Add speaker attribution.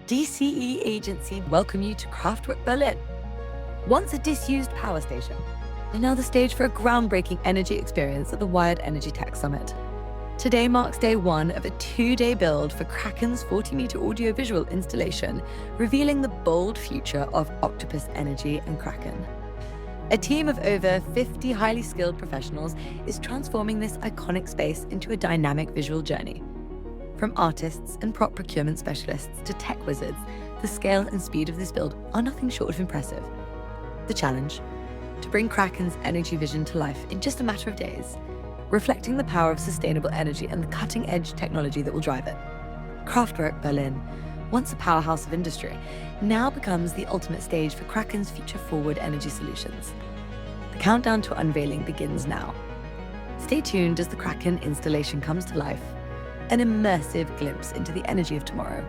Speaker 1: DCE agency welcome you to Kraftwerk Berlin. Once a disused power station, and now the stage for a groundbreaking energy experience at the Wired Energy Tech Summit. Today marks day one of a 2-day build for Kraken's 40-meter audiovisual installation, revealing the bold future of Octopus Energy and Kraken. A team of over 50 highly skilled professionals is transforming this iconic space into a dynamic visual journey. From artists and prop procurement specialists to tech wizards, the scale and speed of this build are nothing short of impressive. The challenge? To bring Kraken's energy vision to life in just a matter of days, reflecting the power of sustainable energy and the cutting-edge technology that will drive it. Kraftwerk Berlin, once a powerhouse of industry, now becomes the ultimate stage for Kraken's future-forward energy solutions. The countdown to unveiling begins now. Stay tuned as the Kraken installation comes to life, an immersive glimpse into the energy of tomorrow.